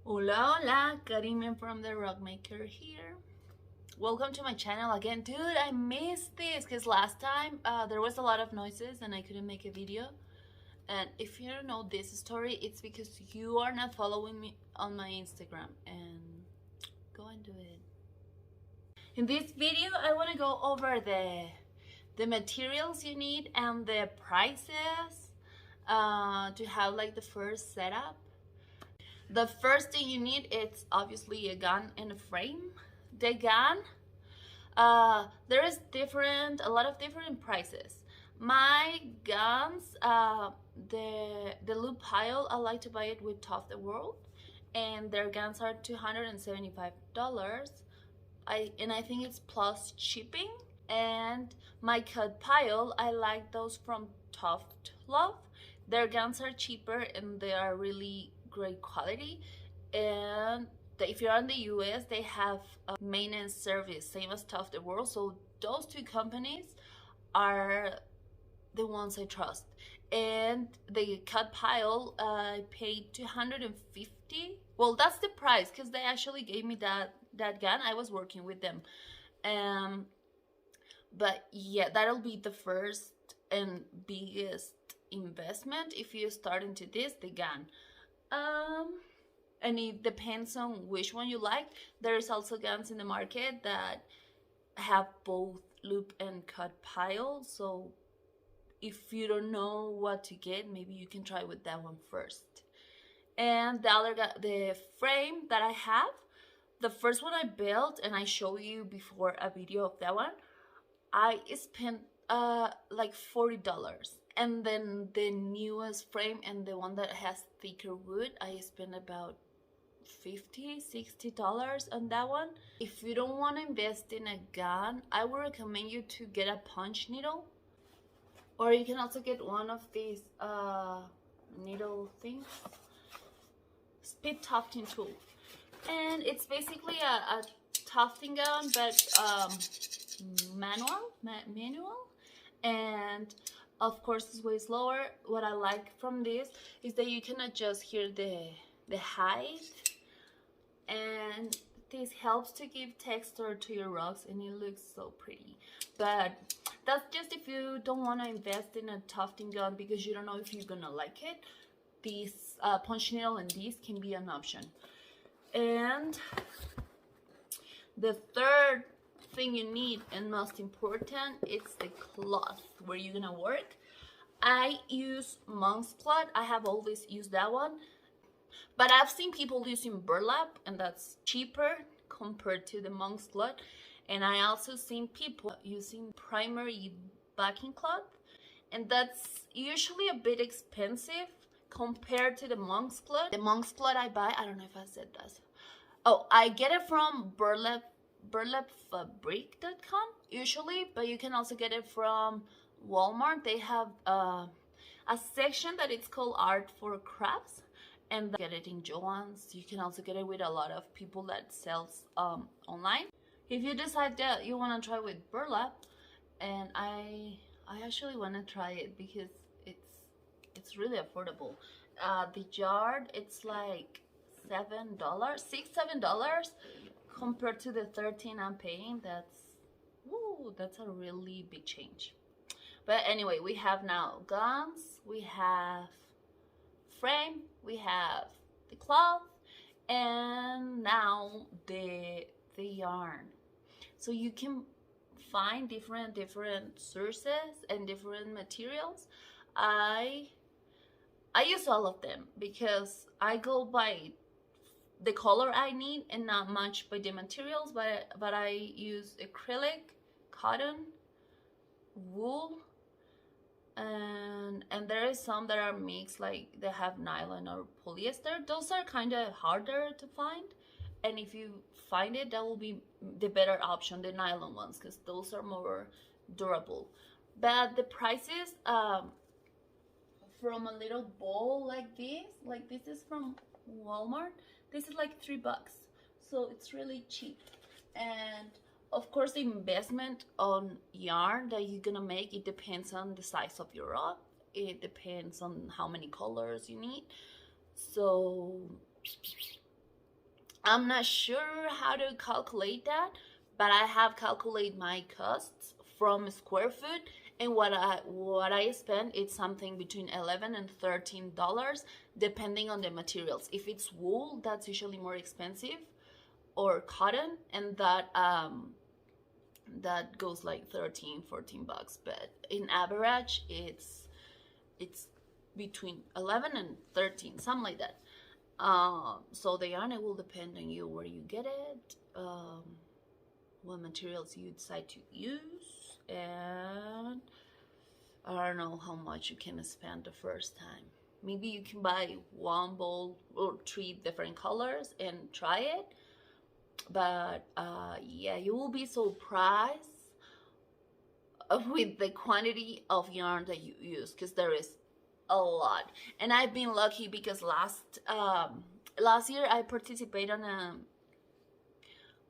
Hola, hola, Karime from the Rug Maker here. Welcome to my channel again. Dude, I missed this because last time there was a lot of noises and I couldn't make a video. And if you don't know this story, it's because you are not following me on my Instagram. And go and do it. In this video, I want to go over the materials you need and the prices to have like the first setup. The first thing you need is obviously a gun and a frame. The gun, there is a lot of different prices. My guns, the loop pile, I like to buy it with Top the World, and their guns are $275. I think it's plus shipping. And my cut pile, I like those from Tuft Love. Their guns are cheaper and they are really great quality. And if you're in the US, they have a maintenance service, same as Tuft the World. So those two companies are the ones I trust. And the cut pile, I paid $250. Well, that's the price because they actually gave me that gun. I was working with them. But yeah, that'll be the first and biggest investment if you start into the gun. And it depends on which one you like. There's also guns in the market that have both loop and cut pile. So if you don't know what to get, maybe you can try with that one first. And the frame that I have, the first one I built, and I show you before a video of that one, I spent like $40. And then the newest frame and the one that has thicker wood, I spent about $50-$60 on that one. If you don't want to invest in a gun, I would recommend you to get a punch needle, or you can also get one of these needle things, speed tufting tool, and it's basically a tufting gun, but manual, and of course it's way slower. What I like from this is that you can adjust here the height, and this helps to give texture to your rugs and it looks so pretty. But that's just if you don't want to invest in a tufting gun because you don't know if you're gonna like it. This punch needle and this can be an option. And the third thing you need and most important, it's the cloth where you're gonna work. I use monk's cloth. I have always used that one, but I've seen people using burlap, and that's cheaper compared to the monk's cloth. And I also seen people using primary backing cloth, and that's usually a bit expensive compared to the monk's cloth. The monk's cloth I buy, I don't know if I said that. Oh, I get it from burlapfabric.com usually, but you can also get it from Walmart. They have a section that it's called art for crafts, and get it in Joann's. You can also get it with a lot of people that sells online. If you decide that you want to try with burlap, and I actually want to try it because it's really affordable. The jar, it's like $7, $6-7 compared to the $13 I'm paying. That's a really big change. But anyway, we have now guns, we have frame, we have the cloth, and now the yarn. So you can find different sources and different materials. I use all of them because I go by the color I need and not much by the materials, but I use acrylic, cotton, wool, and there is some that are mixed, like they have nylon or polyester. Those are kind of harder to find, and if you find it, that will be the better option, the nylon ones, because those are more durable. But the prices from a little bowl like this is from Walmart. This is like $3, so it's really cheap. And of course, the investment on yarn that you're gonna make, it depends on the size of your rug. It depends on how many colors you need. So I'm not sure how to calculate that, but I have calculated my costs from square foot, and what I spend, it's something between $11 and $13 depending on the materials. If it's wool, that's usually more expensive, or cotton, and that goes like 13-14 bucks, but in average it's between 11 and 13, something like that. So the yarn, it will depend on you, where you get it, what materials you decide to use, and I don't know how much you can spend the first time. Maybe you can buy one bowl or 3 different colors and try it, but yeah, you will be surprised with the quantity of yarn that you use, because there is a lot. And I've been lucky because last year I participated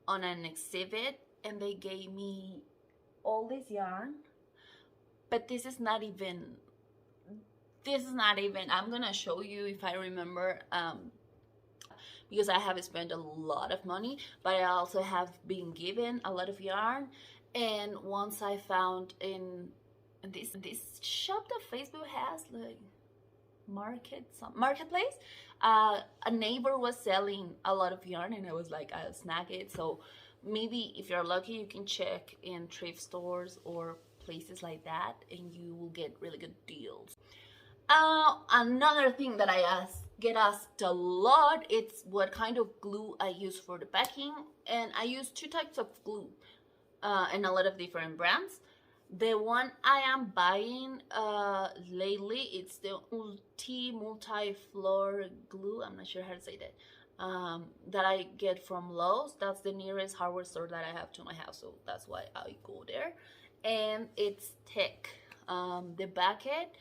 on an exhibit, and they gave me all this yarn, but this is not even, I'm gonna show you if I remember, because I have spent a lot of money, but I also have been given a lot of yarn. And once I found in this shop that Facebook has, like marketplace, a neighbor was selling a lot of yarn, and I was like, I'll snag it. So maybe if you're lucky, you can check in thrift stores or places like that, and you will get really good deals. Another thing that I get asked a lot, it's what kind of glue I use for the backing, and I use 2 types of glue, and a lot of different brands. The one I am buying lately, it's the Multi glue. I'm not sure how to say that. That I get from Lowe's. That's the nearest hardware store that I have to my house, so that's why I go there. And it's TEC. The bucket,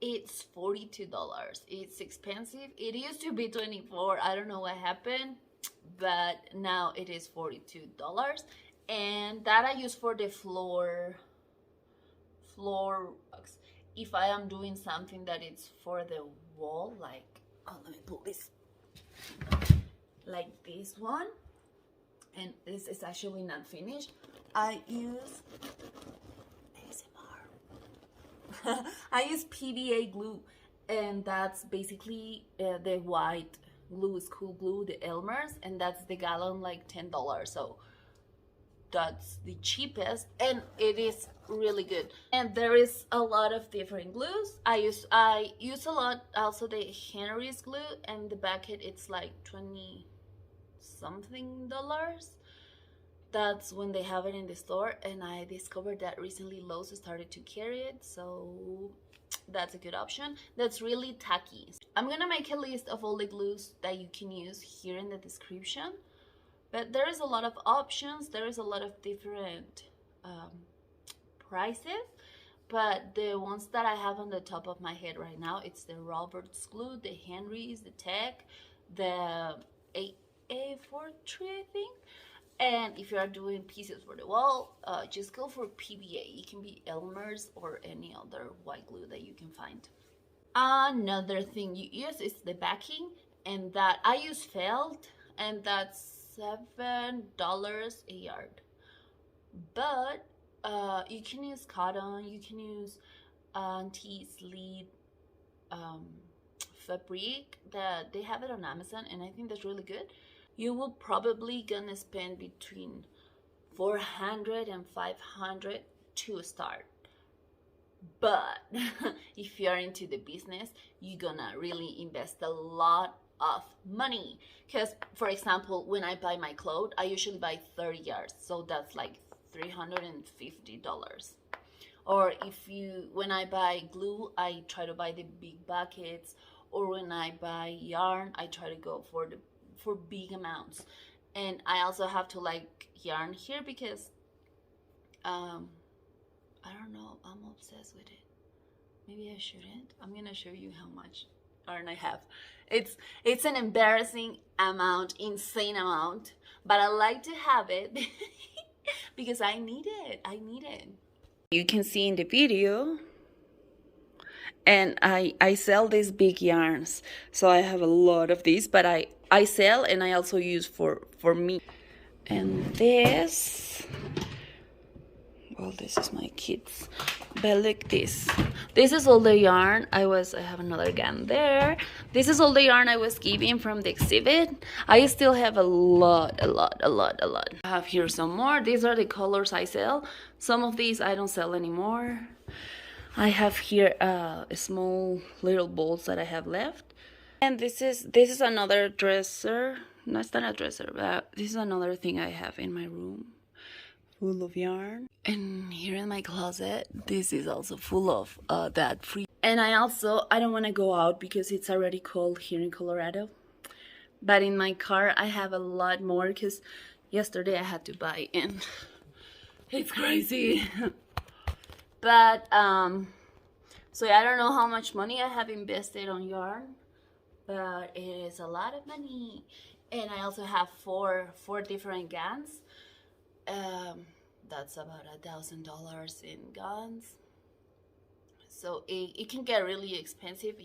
it's $42. It's expensive. It used to be $24. I don't know what happened, but now it is $42. And that I use for the floor box. If I am doing something that it's for the wall, like, oh, let me pull this, like this one, and this is actually not finished, I use ASMR. I use Pva Glue, and that's basically the white glue, school glue, the Elmer's, and that's the gallon, like $10. So that's the cheapest, and it is really good. And there is a lot of different glues. I use a lot also the Henry's glue, and the bucket, it's like 20 something dollars. That's when they have it in the store, and I discovered that recently Lowe's started to carry it, so that's a good option. That's really tacky. I'm gonna make a list of all the glues that you can use here in the description. But there is a lot of options, there is a lot of different prices, but the ones that I have on the top of my head right now, it's the Robert's glue, the Henry's, the TEC, the A43, I think. And if you are doing pieces for the wall, just go for PVA. It can be Elmer's or any other white glue that you can find. Another thing you use is the backing, and that I use felt, and that's $7 a yard. But you can use cotton, you can use anti-slip fabric, that they have it on Amazon, and I think that's really good. You will probably gonna spend between $400 and $500 to start. But if you're into the business, you're gonna really invest a lot of money, because for example, when I buy my clothes, I usually buy 30 yards, so that's like $350. Or when I buy glue, I try to buy the big buckets, or when I buy yarn, I try to go for big amounts. And I also have to like yarn here because I don't know, I'm obsessed with it. Maybe I shouldn't. I'm gonna show you how much yarn I have. It's an embarrassing amount, insane amount, but I like to have it because I need it. You can see in the video, and I sell these big yarns, so I have a lot of these, but I sell and I also use for me. And this, well, this is my kids, but look, this is all the yarn I have another gun there. This is all the yarn I was giving from the exhibit. I still have a lot. I have here some more. These are the colors I sell. Some of these I don't sell anymore. I have here small little balls that I have left. And this is another dresser. No, it's not a dresser, but this is another thing I have in my room, full of yarn. And here in my closet, this is also full of that free. And I don't want to go out because it's already cold here in Colorado. But in my car, I have a lot more because yesterday I had to buy, and it's crazy. But so I don't know how much money I have invested on yarn, but it is a lot of money. And I also have four different gowns. That's about $1,000 in gowns. So it can get really expensive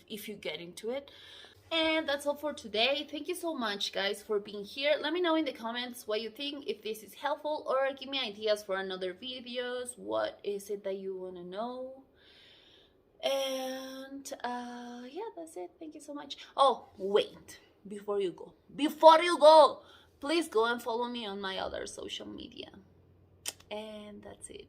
if you get into it. And that's all for today. Thank you so much, guys, for being here. Let me know in the comments what you think, if this is helpful, or give me ideas for another videos. What is it that you want to know? And yeah, that's it. Thank you so much. Oh, wait, before you go, please go and follow me on my other social media. And that's it.